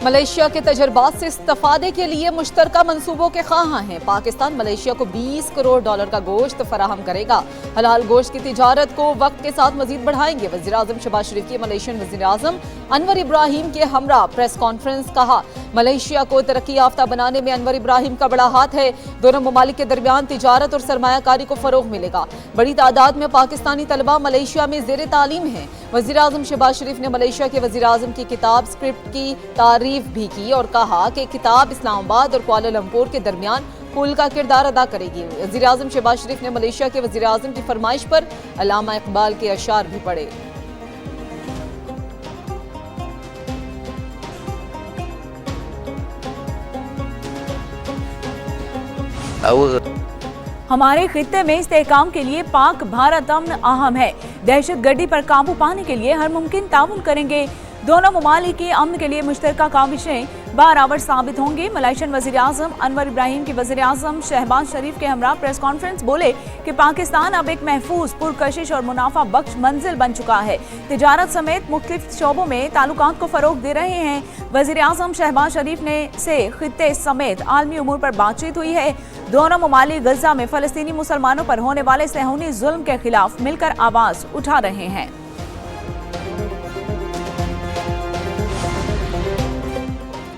Malaysia के तजर्बात से इस्तेफादे के लिए मुश्तरका मंसूबों के ख्वाह हैं। पाकिस्तान मलेशिया को 20 करोड़ डॉलर का गोश्त फराहम करेगा। हलाल गोश्त की तिजारत को वक्त के साथ मजीद बढ़ाएंगे। वज़ीर आज़म शहबाज शरीफ की मलेशियन वज़ीर आज़म अनवर इब्राहिम के हमरा प्रेस कॉन्फ्रेंस। कहा, मलेशिया को तरक्की याफ्ता बनाने में अनवर इब्राहिम का बड़ा हाथ है। दोनों ममालिक के दरमियान तिजारत और सरमायाकारी को फरोग मिलेगा। बड़ी तादाद में पाकिस्तानी तलबा मलेशिया में ज़ेर तालीम हैं। वज़ीर आज़म शहबाज शरीफ ने मलेशिया के वज़ीर आज़म की किताब स्क्रिप्ट की तारीफ भी की और कहा कि किताब इस्लामाबाद और कुआलालंपुर के दरमियान पुल का किरदार अदा करेगी। वज़ीर आज़म शहबाज शरीफ ने मलेशिया के वज़ीर आज़म की फरमाइश पर अल्लामा इकबाल के अशार भी पढ़े। हमारे खित्ते में इस्तेहकाम के लिए पाक भारत अमन अहम है। दहशतगर्दी पर काबू पाने के लिए हर मुमकिन ताउन करेंगे। दोनों ममालिक के अमन के लिए मुश्तरका काविशें बराबर साबित होंगी। मलेशियन वज़ीर आज़म अनवर इब्राहिम की वज़ीर आज़म शहबाज शरीफ के हमरा प्रेस कॉन्फ्रेंस बोले कि पाकिस्तान अब एक महफूज, पुरकशिश और मुनाफा बख्श मंजिल बन चुका है। तिजारत समेत मुख्तलिफ शोबों में ताल्लुकात को फरोग दे रहे हैं। वज़ीर आज़म शहबाज शरीफ ने से खित्ते समेत आलमी उमूर पर बातचीत हुई है। दोनों ममालिक गजा में फ़लस्तीनी मुसलमानों पर होने वाले सहूनी जुल्म के खिलाफ मिलकर आवाज़ उठा रहे हैं।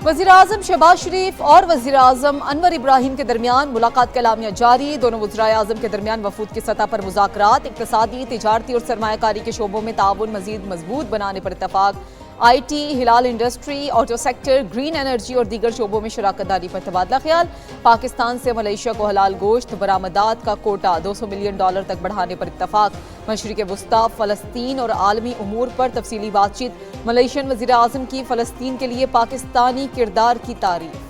वज़ीर आज़म शहबाज शरीफ और वज़ीर आज़म अनवर इब्राहिम के दरमियान मुलाकात कलामिया जारी। दोनों वज़राए आज़म के दरमियान वफूद की सतह पर मुज़ाकरात, इक़्तिसादी, तिजारती और सरमायाकारी के शोबों में ताउन मज़ीद मजबूत बनाने पर इत्तफ़ाक़। IT, Hilal industry, auto sector, green energy और दीगर शोबों में शराकतदारी पर तबादला ख्याल। पाकिस्तान से मलेशिया को हलाल गोश्त बरामदात का कोटा $200 मिलियन तक बढ़ाने पर इत्तफ़ाक़। मशरिक़ वुस्ता, फ़लस्तीन और आलमी उमूर पर तफसीली बातचीत। मलेशियन वज़ीर आज़म की फ़लस्तीन के लिए पाकिस्तानी किरदार की तारीफ।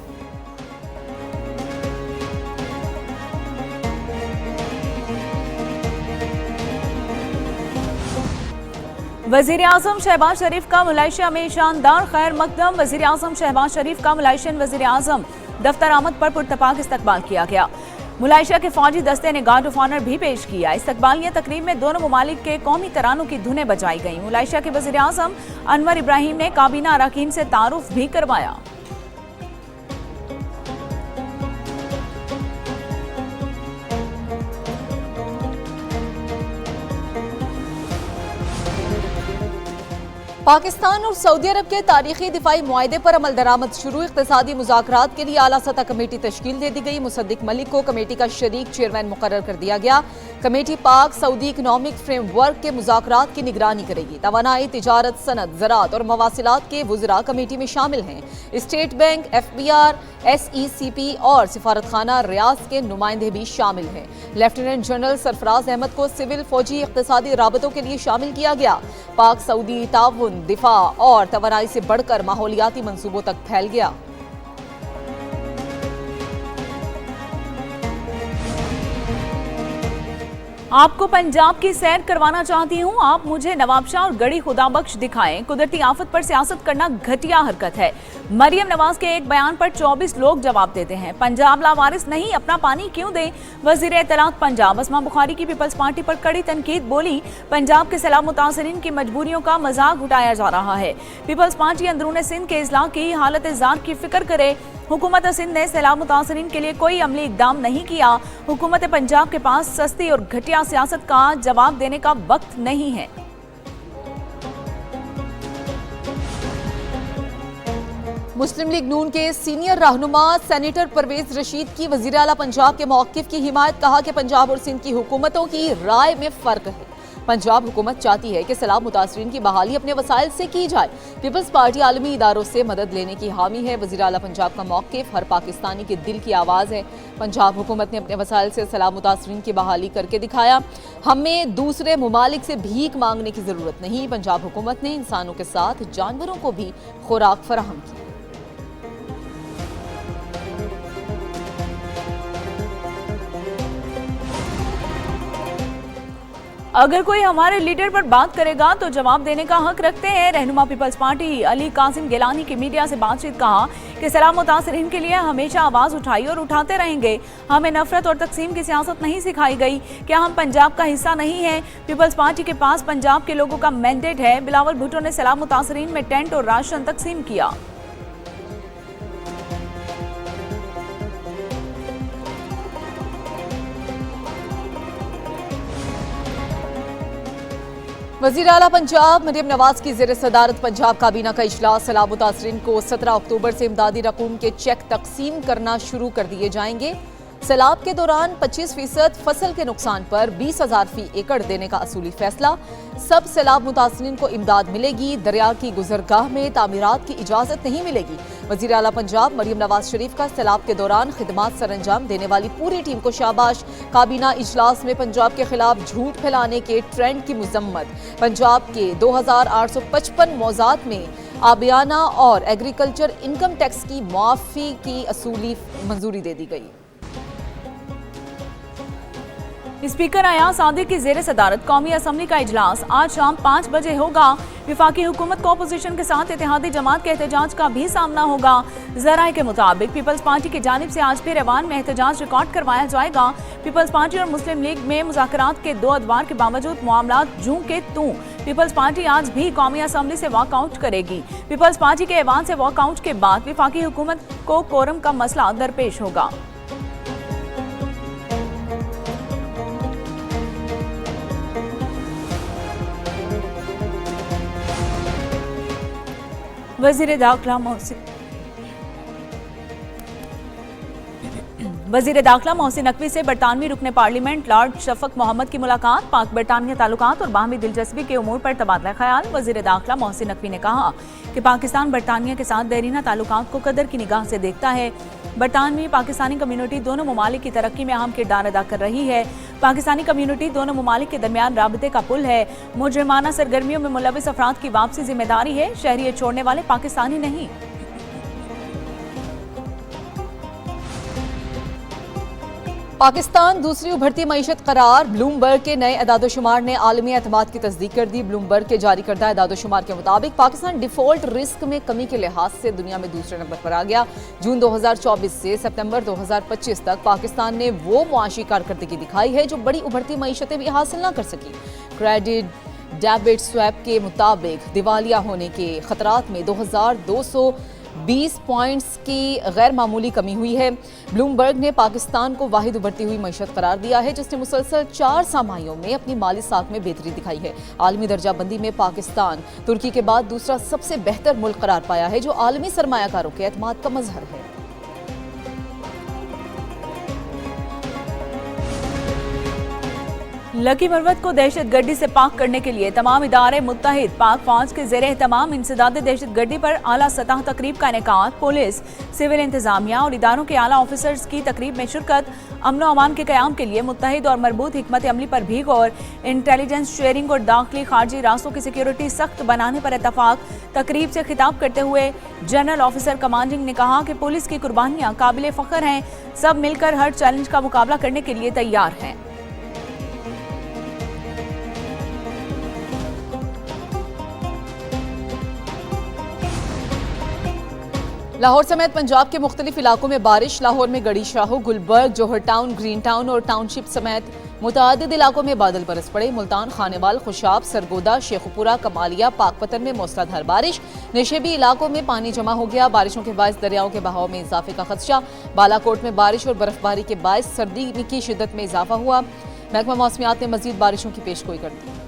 वज़ीर आज़म शहबाज शरीफ का मलेशिया में शानदार खैर मकदम। वज़ीर आज़म शहबाज शरीफ का मलेशियन वज़ीर आज़म दफ्तर आमद पर पुरतपाक इस्तकबाल किया गया। मलेशिया के फौजी दस्ते ने गार्ड ऑफ ऑनर भी पेश किया। इस्तकबालिया तकरीब में दोनों ममालिक के कौमी तरानों की धुनें बजाई गईं। मलेशिया के वज़ीर आज़म अनवर इब्राहिम ने काबीना अरकान से तारुफ भी करवाया। पाकिस्तान और सऊदी अरब के तारीखी दिफाई मुआहदे पर अमल दरामद शुरू। इक़्तिसादी मुज़ाकरात के लिए आला सतह कमेटी तश्कील दे दी गई। मुसद्दिक मलिक को कमेटी का शरीक चेयरमैन मुकर्रर कर दिया गया। कमेटी पाक सऊदी इकनॉमिक फ्रेमवर्क के मुज़ाकरात की निगरानी करेगी। तवानाई, तिजारत, सनत, ज़राअत और मवासिलात के वुज़रा कमेटी में शामिल हैं। स्टेट बैंक, FBR, SECP और सिफारतखाना रियाज के नुमाइंदे भी शामिल हैं। लेफ्टिनेंट जनरल सरफराज अहमद को सिविल फौजी इक़्तिसादी राबतों के लिए शामिल किया गया। पाक सऊदी ताउन दिफा और तवानाई से बढ़कर माहौलियाती मंसूबों तक फैल गया। आपको पंजाब की सैर करवाना चाहती हूँ। आप मुझे नवाबशाह और गढ़ी खुदाबख्श दिखाएं। कुदरती आफत पर सियासत करना घटिया हरकत है। मरियम नवाज के एक बयान पर 24 लोग जवाब देते हैं। पंजाब लावारिस नहीं, अपना पानी क्यों दें। वजीर इत्तलात पंजाब अस्मा बुखारी की पीपल्स पार्टी पर कड़ी तनकीद। बोली, पंजाब के सैलाब मुतासरीन की मजबूरियों का मजाक उठाया जा रहा है। पीपल्स पार्टी अंदरून सिंध के इस्लाह की हालत ज़ार की फिक्र करे। हुकूमत सिंध ने सैलाब मुतासरीन के लिए कोई अमली इकदाम नहीं किया। हुकूमत पंजाब के पास सस्ती और घटिया सियासत का जवाब देने का वक्त नहीं है। मुस्लिम लीग नून के सीनियर रहनुमा सेनेटर परवेज रशीद की वज़ीर आला पंजाब के मौक़िफ़ की हिमायत। कहा कि पंजाब और सिंध की हुकूमतों की राय में फ़र्क है। पंजाब हुकूमत चाहती है कि सैलाब मुतासरीन की बहाली अपने वसाइल से की जाए। पीपल्स पार्टी आलमी इदारों से मदद लेने की हामी है। वज़ीर आला पंजाब का मौक़िफ़ हर पाकिस्तानी के दिल की आवाज़ है। पंजाब हुकूमत ने अपने वसाइल से सैलाब मुतासरीन की बहाली करके दिखाया। हमें दूसरे ममालिक से भीख मांगने की ज़रूरत नहीं। पंजाब हुकूमत ने इंसानों के साथ जानवरों को भी खुराक फराहम की। अगर कोई हमारे लीडर पर बात करेगा तो जवाब देने का हक रखते हैं। रहनुमा पीपल्स पार्टी अली कासिम गिलानी की मीडिया से बातचीत कहा कि सैलाब मुतासरीन के लिए हमेशा आवाज़ उठाई और उठाते रहेंगे। हमें नफरत और तकसीम की सियासत नहीं सिखाई गई। क्या हम पंजाब का हिस्सा नहीं है? पीपल्स पार्टी के पास पंजाब के लोगों का मैंडेट है। बिलावल भुट्टो ने सैलाब मुतासरीन में टेंट और राशन तकसीम किया। वज़ीर आला पंजाब मरियम नवाज की ज़ेर सदारत पंजाब काबीना का इजलास। सैलाब मुतासरीन को 17 अक्टूबर से इमदादी रकूम के चेक तकसीम करना शुरू कर दिए जाएंगे। सैलाब के दौरान 25% फसल के नुकसान पर 20,000 फी एकड़ देने का असूली फैसला। सब सैलाब मुतासरीन को इमदाद मिलेगी। दरिया की गुजरगाह में तामीरात की इजाजत नहीं मिलेगी। वज़ीर आला पंजाब मरियम नवाज शरीफ का सैलाब के दौरान खिदमात सर अंजाम देने वाली पूरी टीम को शाबाश। काबीना इजलास में पंजाब के खिलाफ झूठ फैलाने के ट्रेंड की मुजम्मत। पंजाब के 2855 मौज़ात में आबियाना और एग्रीकल्चर इनकम टैक्स की मुआफ़ी की असूली मंजूरी दे दी गई। स्पीकर अयाज सादिक की जेर सदारत कौमी असम्बली का इजलास आज शाम 5 बजे होगा। विफाकी हुकूमत को अपोजिशन के साथ इत्तेहादी जमात के एहतजाज का भी सामना होगा। जराए के मुताबिक पीपल्स पार्टी की जानिब से आज फिर ऐवान में एहतजाज रिकॉर्ड करवाया जाएगा। पीपल्स पार्टी और मुस्लिम लीग में मुज़ाकरात के 2 अदवार के बावजूद मामलात जूं के तूं। पीपल्स पार्टी आज भी कौमी असम्बली से वॉकआउट करेगी। पीपल्स पार्टी के ऐवान से वॉकआउट के बाद विफाकी हुकूमत को कोरम का मसला दरपेश होगा। वज़ीर दाखिला मोहसिन नकवी से बरतानवी रुकने पार्लियामेंट लॉर्ड शफक मोहम्मद की मुलाकात। पाक बरतानिया ताल्लुकात और बाहमी दिलचस्पी के उमूर पर तबादला ख्याल। वज़ीर दाखिला मोहसिन नकवी ने कहा कि पाकिस्तान बरतानिया के साथ देरीना ताल्लुकात को कदर की निगाह से देखता है। बरतानवी पाकिस्तानी कम्युनिटी दोनों ममालिक की तरक्की में अहम किरदार अदा कर रही है। पाकिस्तानी कम्युनिटी दोनों ममालिक के दरमियान राबते का पुल है। मुजरिमाना सरगर्मियों में मुलविस अफराद की वापसी जिम्मेदारी है, शहरियत छोड़ने वाले पाकिस्तानी नहीं। पाकिस्तान दूसरी उभरती मईशत करार। ब्लूमबर्ग के नए एदादोशुमार ने आलमी एतमाद की तस्दीक कर दी। ब्लूमबर्ग के जारी करदा एदादोशुमार के मुताबिक पाकिस्तान डिफॉल्ट रिस्क में कमी के लिहाज से दुनिया में दूसरे नंबर पर आ गया। जून 2024 से सितंबर 2025 तक पाकिस्तान ने वो मुआशी कारकर्दगी दिखाई है जो बड़ी उभरती मईशतें भी हासिल न कर सकी। क्रेडिट डेबिट स्वैप के मुताबिक दिवालिया होने के खतरात में 2220 पॉइंट्स की गैर मामूली कमी हुई है। ब्लूमबर्ग ने पाकिस्तान को वाहिद उभरती हुई मईशत करार दिया है जिसने मुसलसल 4 सामाहियों में अपनी माली साख में बेहतरी दिखाई है। आलमी दर्जाबंदी में पाकिस्तान तुर्की के बाद दूसरा सबसे बेहतर मुल्क करार पाया है जो आलमी सरमायाकारों के एतमाद का मजहर है। लकी मरवत को दहशतगर्दी से पाक करने के लिए तमाम इदारे मुत्तहिद। पाक फौज के ज़ेरे तमाम इंसदाद दहशतगर्दी पर आला सतह तकरीब का इनेकाद। पुलिस, सिविल इंतजामिया और इदारों के आला ऑफिसर्स की तकरीब में शिरकत। अमन व अमान के क़याम के लिए मुत्तहिद और मरबूत हिकमत अमली पर भी गौर। इंटेलिजेंस शेयरिंग और दाखिली खारजी रास्तों की सिक्योरिटी सख्त बनाने पर इतफाक। तकरीब से खिताब करते हुए जनरल ऑफिसर कमांडिंग ने कहा कि पुलिस की कुर्बानियाँ काबिल फ़ख्र हैं। सब मिलकर हर चैलेंज का मुकाबला करने के लिए तैयार हैं। लाहौर समेत पंजाब के मुख्तलिफ इलाकों में बारिश। लाहौर में गड़ी शाहो, गुलबर्ग, जौहर टाउन, ग्रीन टाउन और टाउनशिप समेत मुतअद्दिद इलाकों में बादल बरस पड़े। मुल्तान, खानेवाल, खुशाब, सरगोदा, शेखुपुरा, कमालिया, पाकपतन में मूसलाधार बारिश। नशेबी इलाकों में पानी जमा हो गया। बारिशों के बायस दरियाओं के बहाव में इजाफे का खदशा। बालाकोट में बारिश और बर्फबारी के बायस सर्दी की शिद्दत में इजाफा हुआ। महकमा मौसमियात ने मजीद बारिशों की पेशगोई कर दी।